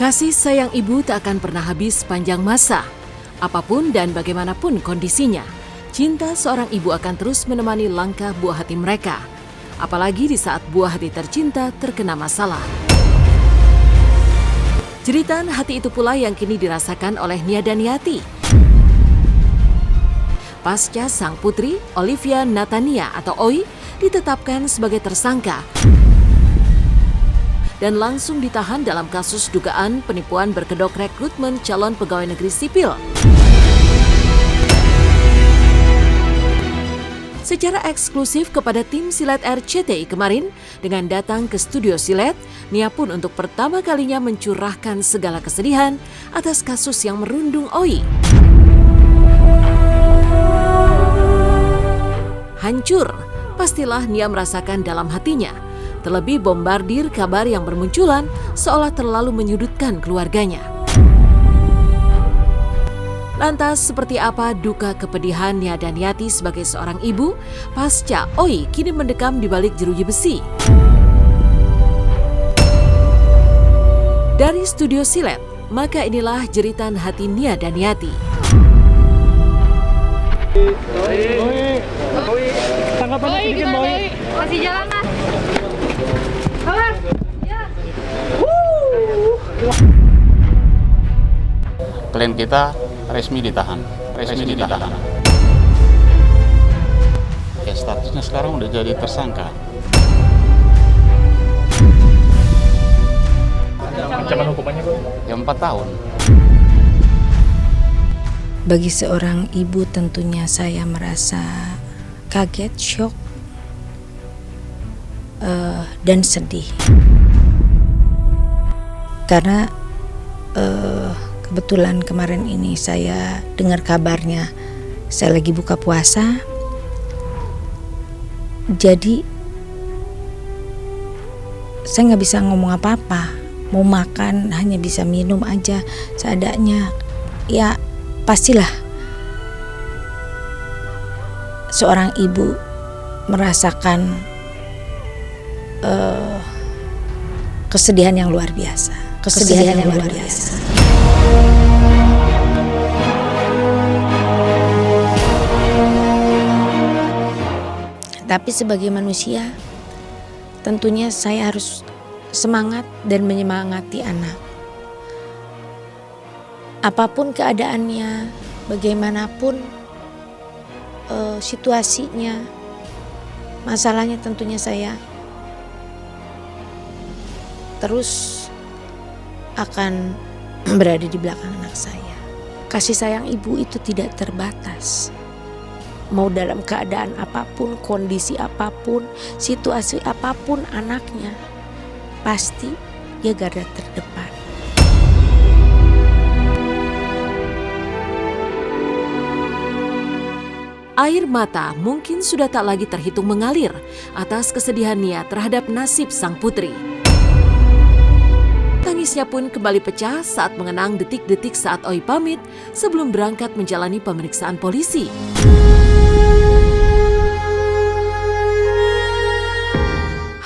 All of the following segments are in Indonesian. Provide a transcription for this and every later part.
Kasih sayang ibu tak akan pernah habis sepanjang masa. Apapun dan bagaimanapun kondisinya, cinta seorang ibu akan terus menemani langkah buah hati mereka. Apalagi di saat buah hati tercinta terkena masalah. Jeritan hati itu pula yang kini dirasakan oleh Nia Daniati. Pasca sang putri, Olivia Natania atau Oi, ditetapkan sebagai tersangka dan langsung ditahan dalam kasus dugaan penipuan berkedok rekrutmen calon pegawai negeri sipil. Secara eksklusif kepada tim Silet RCTI kemarin, dengan datang ke studio Silet, Nia pun untuk pertama kalinya mencurahkan segala kesedihan atas kasus yang merundung Oi. Hancur, pastilah Nia merasakan dalam hatinya. Terlebih bombardir kabar yang bermunculan seolah terlalu menyudutkan keluarganya. Lantas seperti apa duka kepedihan Nia Daniati sebagai seorang ibu pasca Oi kini mendekam di balik jeruji besi? Dari studio Silet, maka inilah jeritan hati Nia Daniati. Tanggapannya sedikit, Boy. Masih jalan, Mas. Klien kita resmi ditahan. Ya, statusnya sekarang udah jadi tersangka. Ancaman hukumannya, Bu? Ya 4 tahun. Bagi seorang ibu tentunya saya merasa kaget, shock, dan sedih. Karena kebetulan kemarin ini saya dengar kabarnya, saya lagi buka puasa. Jadi saya nggak bisa ngomong apa-apa. Mau makan hanya bisa minum aja seadanya. Ya pastilah seorang ibu merasakan kesedihan yang luar biasa. Tapi sebagai manusia, tentunya saya harus semangat dan menyemangati anak. Apapun keadaannya, bagaimanapun situasinya, masalahnya tentunya saya terus akan berada di belakang anak saya. Kasih sayang ibu itu tidak terbatas. Mau dalam keadaan apapun, kondisi apapun, situasi apapun anaknya, pasti dia garda terdepan. Air mata mungkin sudah tak lagi terhitung mengalir atas kesedihan Nia terhadap nasib sang putri. Tangisnya pun kembali pecah saat mengenang detik-detik saat Oi pamit sebelum berangkat menjalani pemeriksaan polisi.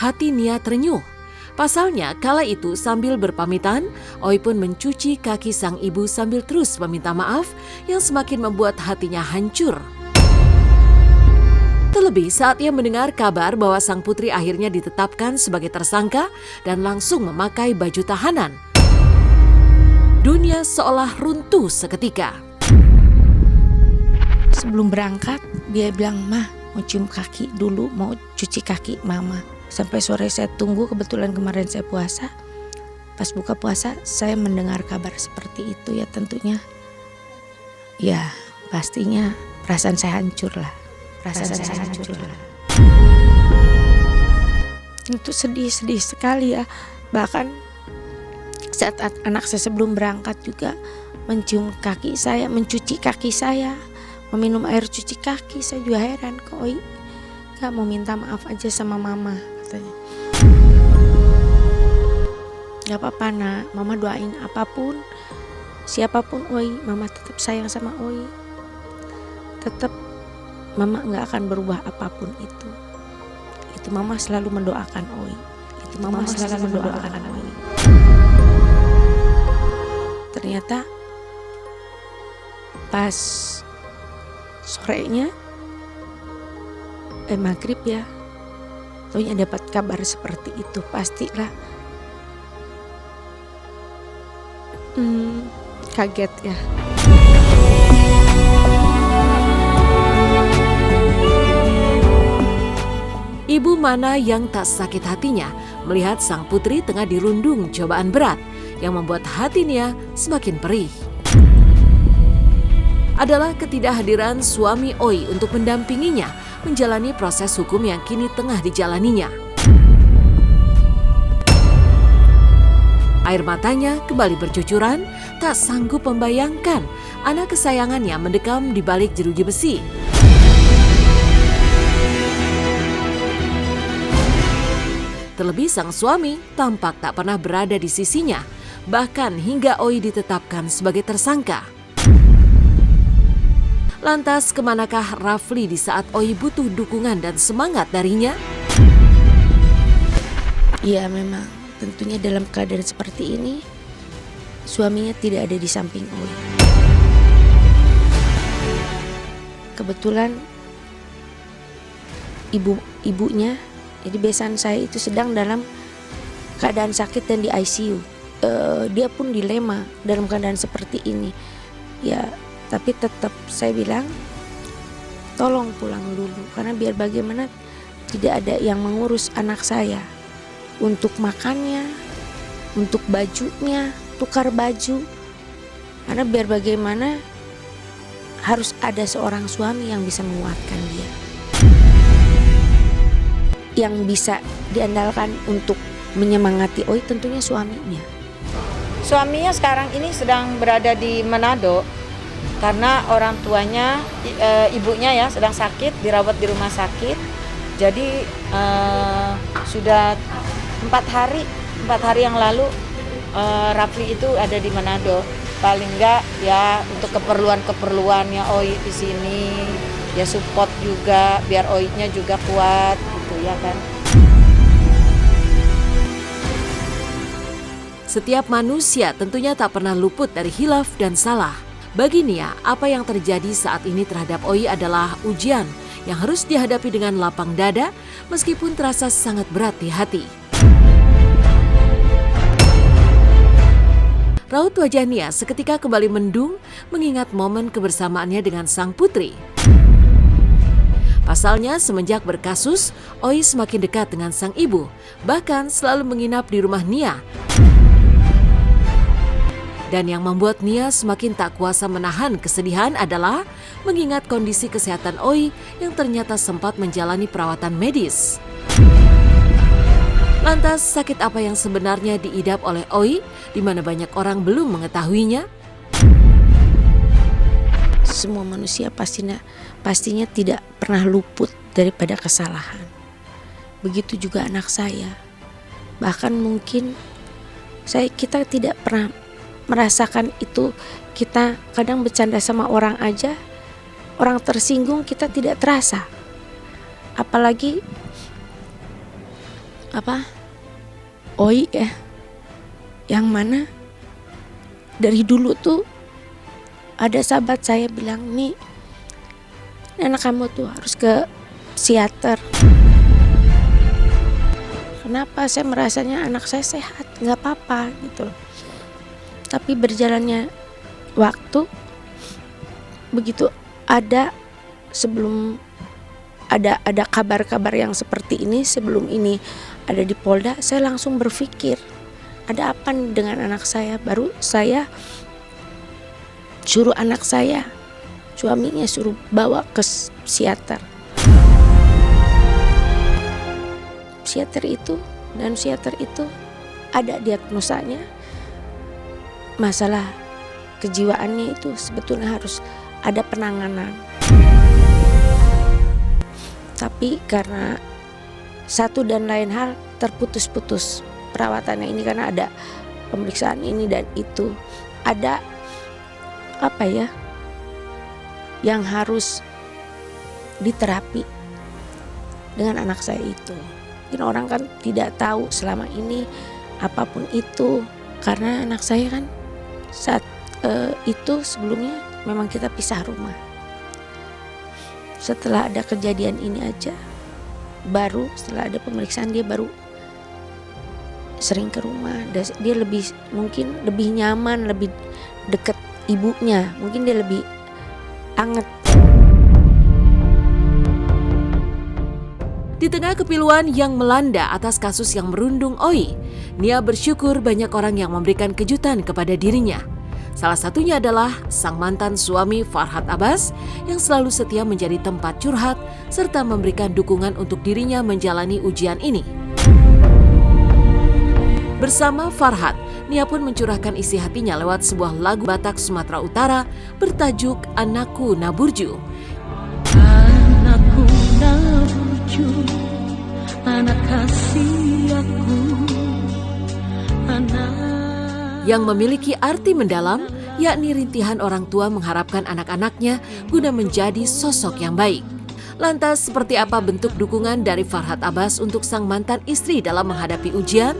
Hati Nia terenyuh. Pasalnya, kala itu sambil berpamitan, Oi pun mencuci kaki sang ibu sambil terus meminta maaf yang semakin membuat hatinya hancur. Terlebih saat ia mendengar kabar bahwa sang putri akhirnya ditetapkan sebagai tersangka dan langsung memakai baju tahanan. Dunia seolah runtuh seketika. Sebelum berangkat, dia bilang, "Mah, mau cium kaki dulu, mau cuci kaki mama." Sampai sore saya tunggu, kebetulan kemarin saya puasa. Pas buka puasa, saya mendengar kabar seperti itu ya tentunya. Ya, pastinya perasaan saya hancur lah. Itu sedih sekali ya. Bahkan saat anak saya sebelum berangkat juga mencium kaki saya, mencuci kaki saya, meminum air cuci kaki. Saya juga heran, kok Oi gak mau minta maaf aja sama mama, katanya. Gak apa-apa nak, mama doain apapun, siapapun Oi, mama tetap sayang sama Oi. Tetap mama gak akan berubah apapun itu. Itu mama selalu mendoakan Oi. Itu mama selalu mendoakan Oi. ternyata pas sorenya maghrib ya, taunya dapat kabar seperti itu. Pastilah kaget ya. Ibu mana yang tak sakit hatinya melihat sang putri tengah dirundung cobaan berat yang membuat hati Nia semakin perih. Adalah ketidakhadiran suami Oi untuk mendampinginya menjalani proses hukum yang kini tengah dijalaninya. Air matanya kembali bercucuran, tak sanggup membayangkan anak kesayangannya mendekam di balik jeruji besi. Terlebih sang suami tampak tak pernah berada di sisinya, bahkan hingga Oi ditetapkan sebagai tersangka. Lantas kemanakah Rafli di saat Oi butuh dukungan dan semangat darinya? Iya memang, tentunya dalam keadaan seperti ini suaminya tidak ada di samping Oi. Kebetulan ibunya, jadi besan saya itu sedang dalam keadaan sakit dan di ICU. Dia pun dilema dalam keadaan seperti ini. Ya, tapi tetap saya bilang tolong pulang dulu, karena biar bagaimana tidak ada yang mengurus anak saya untuk makannya, untuk bajunya, tukar baju. Karena biar bagaimana harus ada seorang suami yang bisa menguatkan dia, yang bisa diandalkan untuk menyemangati Oi tentunya suaminya. Suaminya sekarang ini sedang berada di Manado karena orang tuanya, ibunya ya sedang sakit, dirawat di rumah sakit. Jadi sudah 4 hari yang lalu Rafli itu ada di Manado. Paling enggak ya untuk keperluannya Oi di sini, ya support juga biar Oi-nya juga kuat gitu ya kan. Setiap manusia tentunya tak pernah luput dari hilaf dan salah. Bagi Nia, apa yang terjadi saat ini terhadap Oi adalah ujian yang harus dihadapi dengan lapang dada meskipun terasa sangat berat di hati. Raut wajah Nia seketika kembali mendung mengingat momen kebersamaannya dengan sang putri. Pasalnya semenjak berkasus, Oi semakin dekat dengan sang ibu, bahkan selalu menginap di rumah Nia. Dan yang membuat Nia semakin tak kuasa menahan kesedihan adalah mengingat kondisi kesehatan Oi yang ternyata sempat menjalani perawatan medis. Lantas sakit apa yang sebenarnya diidap oleh Oi di mana banyak orang belum mengetahuinya? Semua manusia pastinya tidak pernah luput daripada kesalahan. Begitu juga anak saya. Bahkan mungkin kita tidak pernah merasakan itu. Kita kadang bercanda sama orang aja, orang tersinggung kita tidak terasa. Apalagi Oi ya, yang mana dari dulu tuh ada sahabat saya bilang, nih anak kamu tuh harus ke psikiater. Kenapa? Saya merasanya anak saya sehat, nggak apa-apa gitu. Tapi berjalannya waktu, begitu sebelum ada kabar-kabar yang seperti ini, sebelum ini ada di Polda, saya langsung berpikir ada apa nih dengan anak saya. Baru saya suruh anak saya, suaminya suruh bawa ke psikiater. Psikiater itu ada diagnosanya masalah kejiwaannya, itu sebetulnya harus ada penanganan. Tapi karena satu dan lain hal terputus-putus perawatannya ini, karena ada pemeriksaan ini dan itu, ada yang harus diterapi dengan anak saya itu. Mungkin orang kan tidak tahu selama ini apapun itu, karena anak saya kan saat itu sebelumnya memang kita pisah rumah. Setelah ada kejadian ini aja, baru setelah ada pemeriksaan dia baru sering ke rumah. Dia mungkin lebih nyaman, lebih deket ibunya, mungkin dia lebih anget. Di tengah kepiluan yang melanda atas kasus yang merundung Oi, Nia bersyukur banyak orang yang memberikan kejutan kepada dirinya. Salah satunya adalah sang mantan suami Farhad Abbas yang selalu setia menjadi tempat curhat serta memberikan dukungan untuk dirinya menjalani ujian ini. Bersama Farhad, Nia pun mencurahkan isi hatinya lewat sebuah lagu Batak Sumatera Utara bertajuk Anakku Naburju. Anakku Naburju, anak kasih aku, anak yang memiliki arti mendalam, yakni rintihan orang tua mengharapkan anak-anaknya guna menjadi sosok yang baik. Lantas, seperti apa bentuk dukungan dari Farhad Abbas untuk sang mantan istri dalam menghadapi ujian?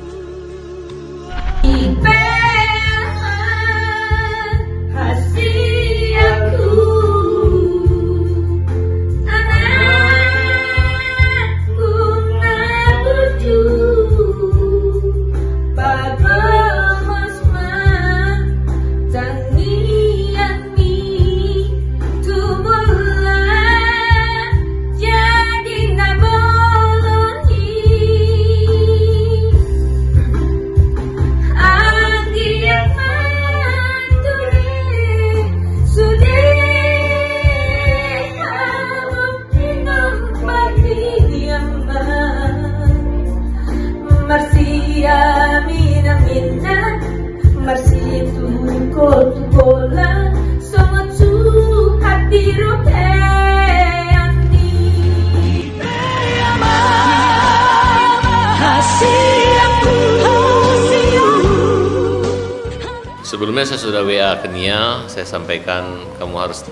Sebelumnya saya sudah WA ke Nia, saya sampaikan kamu harus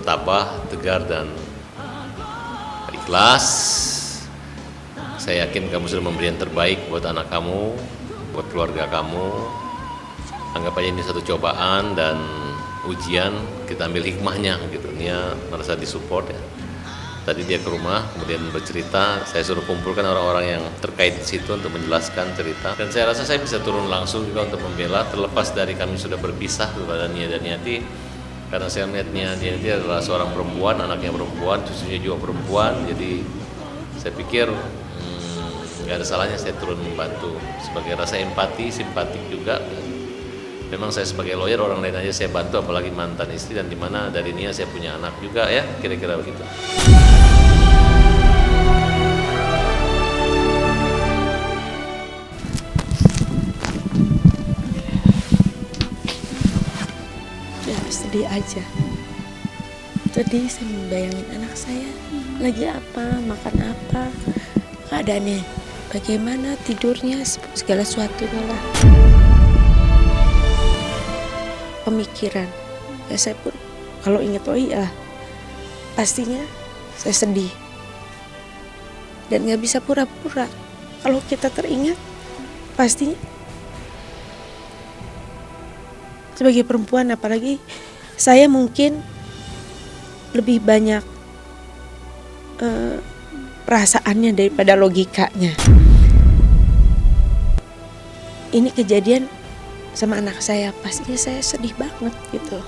tabah, tegar, dan ikhlas. Saya yakin kamu sudah memberi yang terbaik buat anak kamu, buat keluarga kamu. Anggap aja ini satu cobaan dan ujian, kita ambil hikmahnya gitu. Nia merasa disupport ya. Tadi dia ke rumah, kemudian bercerita, saya suruh kumpulkan orang-orang yang terkait di situ untuk menjelaskan cerita. Dan saya rasa saya bisa turun langsung juga untuk membela, terlepas dari kami sudah berpisah kepada Nia dan Niati. Karena saya melihat Nia Niati adalah seorang perempuan, anaknya perempuan, cucunya juga perempuan. Jadi saya pikir nggak ada salahnya saya turun membantu. Sebagai rasa empati, simpatik juga. Memang saya sebagai lawyer, orang lain aja saya bantu, apalagi mantan istri, dan dimana dari Nia saya punya anak juga ya, kira-kira begitu. Ya sedih aja. Tadi saya membayangin anak saya lagi apa, makan apa, keadaannya bagaimana, tidurnya, segala sesuatunya lah. Pemikiran ya, saya pun kalau ingat ya pastinya saya sedih dan nggak bisa pura-pura. Kalau kita teringat pastinya sebagai perempuan, apalagi saya mungkin lebih banyak perasaannya daripada logikanya. Ini kejadian sama anak saya, pastinya saya sedih banget gitu.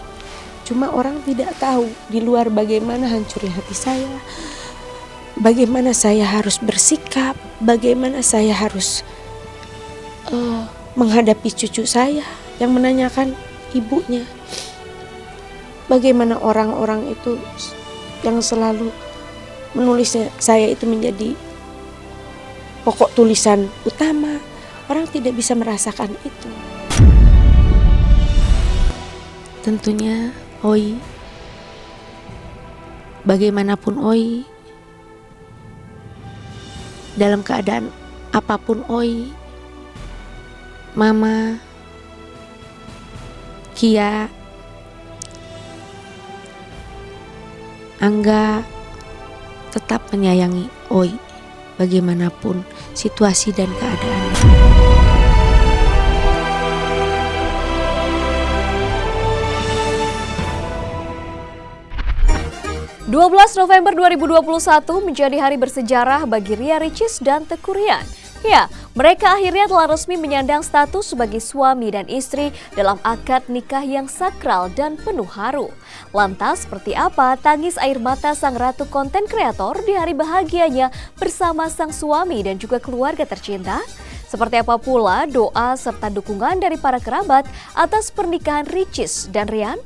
Cuma orang tidak tahu di luar bagaimana hancurnya hati saya, bagaimana saya harus bersikap, bagaimana saya harus menghadapi cucu saya yang menanyakan ibunya, bagaimana orang-orang itu yang selalu menulisnya saya itu menjadi pokok tulisan utama. Orang tidak bisa merasakan itu. Tentunya Oi, bagaimanapun Oi, dalam keadaan apapun Oi, Mama, Kia, Angga tetap menyayangi Oi bagaimanapun situasi dan keadaannya. 12 November 2021 menjadi hari bersejarah bagi Ria Ricis dan Teuku Ryan. Ya, mereka akhirnya telah resmi menyandang status sebagai suami dan istri dalam akad nikah yang sakral dan penuh haru. Lantas, seperti apa tangis air mata sang ratu konten kreator di hari bahagianya bersama sang suami dan juga keluarga tercinta? Seperti apa pula doa serta dukungan dari para kerabat atas pernikahan Ricis dan Ryan?